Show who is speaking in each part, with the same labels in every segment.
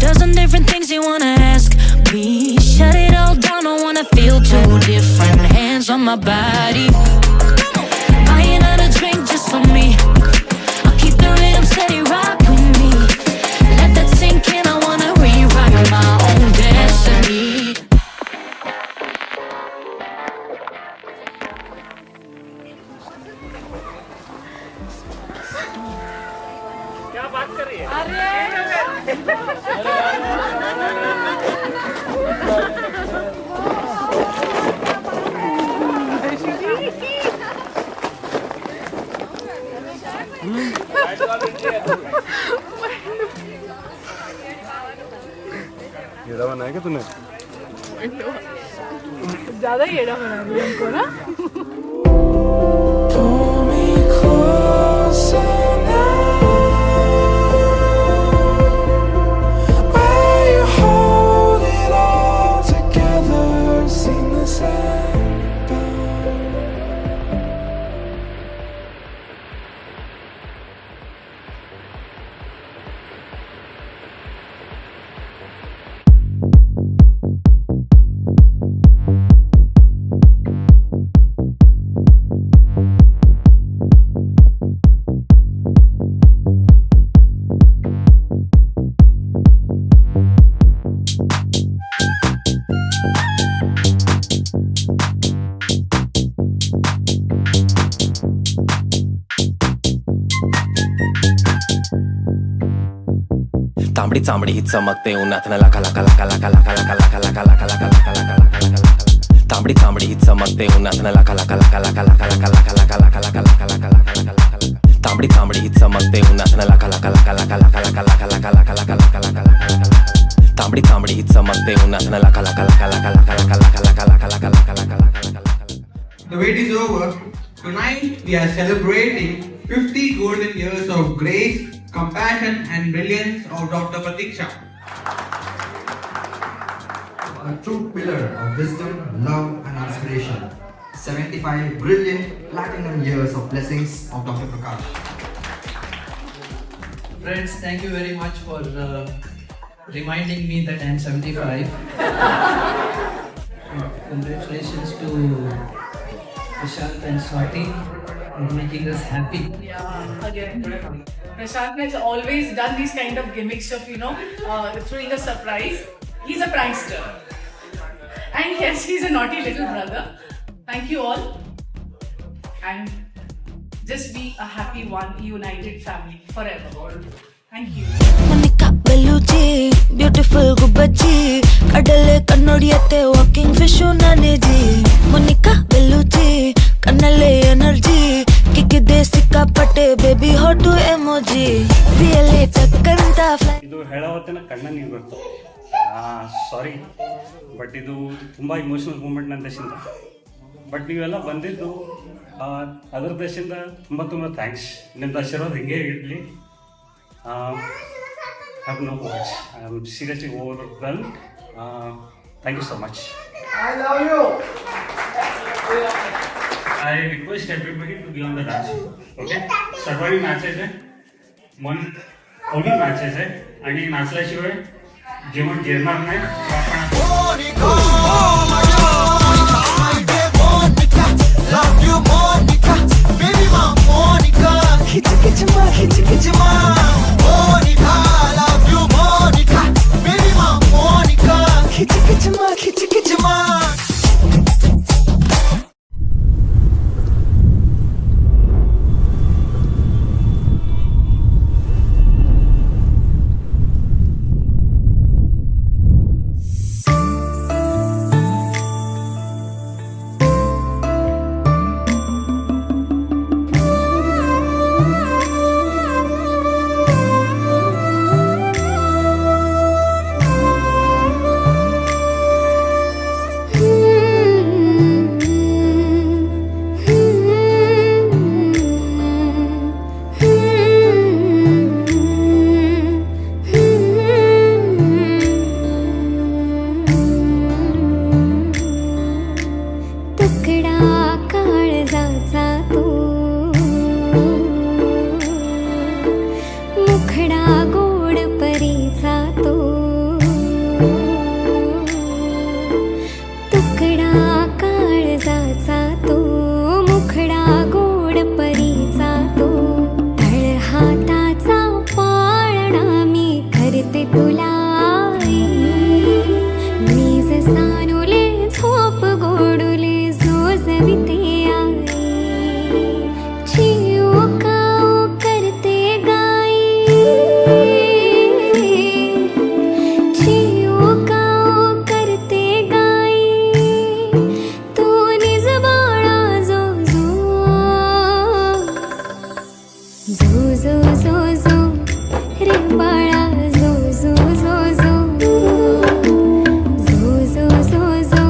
Speaker 1: Dozen different things you wanna ask me. Shut it all down, don't wanna feel two different hands on my body. Buying another drink just for me. I'll keep the rhythm steady, rock with me. Let that sink in, I wanna rewrite my own destiny.
Speaker 2: क्या बात कर रही है?
Speaker 3: येड़ा बनाया क्या तूने?
Speaker 4: ज्यादा ही येड़ा बना दिया हमको ना।
Speaker 5: तांबडी चांबडी ही चमकते उन्हातनं लाका लाका लाका लाका लाका लाका लाका लाका लाका लाका लाका लाका लाका तांबडी चांबडी ही चमकते उन्हातनं लाका लाका लाका लाका लाका लाका लाका लाका लाका लाका लाका लाका लाका लाका लाका तांबडी चांबडी ही चमकते उन्हातनं लाका लाका लाका लाका लाका लाका लाका लाका लाका लाका लाका लाका लाका तांबडी चांबडी ही चमकते उन्हातनं लाका लाका लाका लाका लाका लाका लाका लाका लाका लाका लाका लाका लाका.
Speaker 6: The wait is over. Tonight we are celebrating 50 golden years of grace, compassion and brilliance of Dr. Pratiksha.
Speaker 7: A true pillar of wisdom, love and inspiration. 75 brilliant platinum years of blessings of Dr. Prakash.
Speaker 8: Friends, thank you very much for reminding me that I am 75. Congratulations to Prashant and Swati for making us happy.
Speaker 4: Yeah, again. Prashant has always done these kind of gimmicks of, throwing a surprise. He's a prankster. And yes, he's a naughty little brother. Thank you all. And just be a happy one, united family forever. Thank you.
Speaker 1: Monica Bellucci, beautiful Gubaji, Kadale Kanodiyate, walking fish unaneji. Monica Bellucci, Kanale energy, Kikide Sika Pate, baby hot to emoji. Really takkanta fly.
Speaker 2: ಇದು ಹೇಳೋವತ್ತಿನ ಕಣ್ಣ ನೀರು ಬರ್ತು. Sorry but ಇದು ತುಂಬ emotional moment ನನ್ನ ದೇಶದಿಂದ. But ನೀವೆಲ್ಲ ಬಂದಿದ್ದು ಅದರ ದೇಶದಿಂದ ತುಂಬ ತುಂಬ ಥ್ಯಾಂಕ್ಸ್. ನಿಮ್ಮದು ಆಶೀರ್ವಾದ ಹಿಂಗೆ ಇರಲಿ. have no words. I am seriously overwhelmed. Thank you so much.
Speaker 6: I love you.
Speaker 2: I request everybody to be on the dance floor. Okay? सर्वांनी नाचायचं आहे. मन ओली नाचायचं आहे आणि नाचल्याशिवाय जेवण जेवणार नाही.
Speaker 3: मुखडा गोड परीचा तो तुकडा काळजाचा तो मुखडा गोड परीचा तो तळहाताचा पाळणा मी करते तुला मीज सानुले झोप गोडुले जोजविते आई चिऊ काऊ करते गाई चिऊ काऊ करते गाई तू निज बाळा जो जो जो जो जो रे बाळा जो जो जो जो जो जो जो जो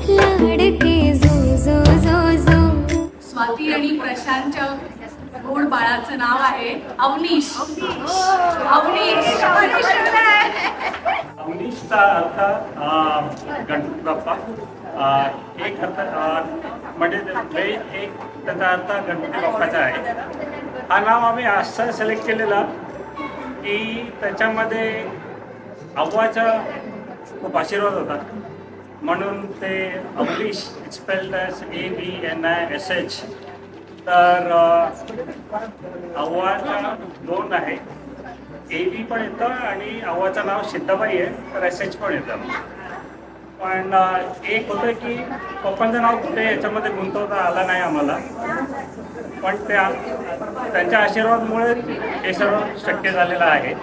Speaker 3: लाडके जो जो जो जो
Speaker 4: स्वाती आणि प्रशांतच्या गोड बाळाचं नाव आहे अवनीश. अवनीश
Speaker 2: अवनीशचा अर्थ गणपती बाप्पा. एक अर्थ म्हणजे एक त्याचा अर्थ गणपती बाप्पाचा आहे. हा नाव आम्ही असं सिलेक्ट केलेला की त्याच्यामध्ये अव्वाचा खूप आशीर्वाद होता म्हणून ते अवनीश स्पेल्ड एस AVNISH. तर अव्वाचा 2 आहे. AV पण येतं आणि अव्वाचं नाव सिद्धाबाई आहे तर SH पण येतं. पण एक होतं की पप्पांचं नाव कुठे याच्यामध्ये गुंतवता आला नाही आम्हाला. पण त्यांच्या आशीर्वादामुळे हे सर्व शक्य झालेलं आहे.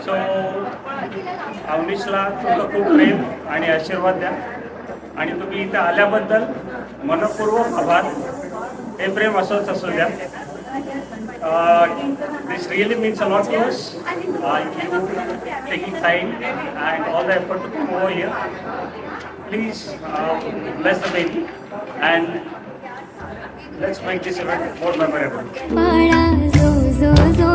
Speaker 2: सो अवनीशला तुमचं खूप प्रेम आणि आशीर्वाद द्या आणि तुम्ही इथे आल्याबद्दल मनपूर्वक आभार. हे प्रेम असंच असू द्या. This really means a lot to us. You taking time and all the effort to come over here. Please bless the baby and let's make this event more memorable.
Speaker 3: बाळा जो जो जो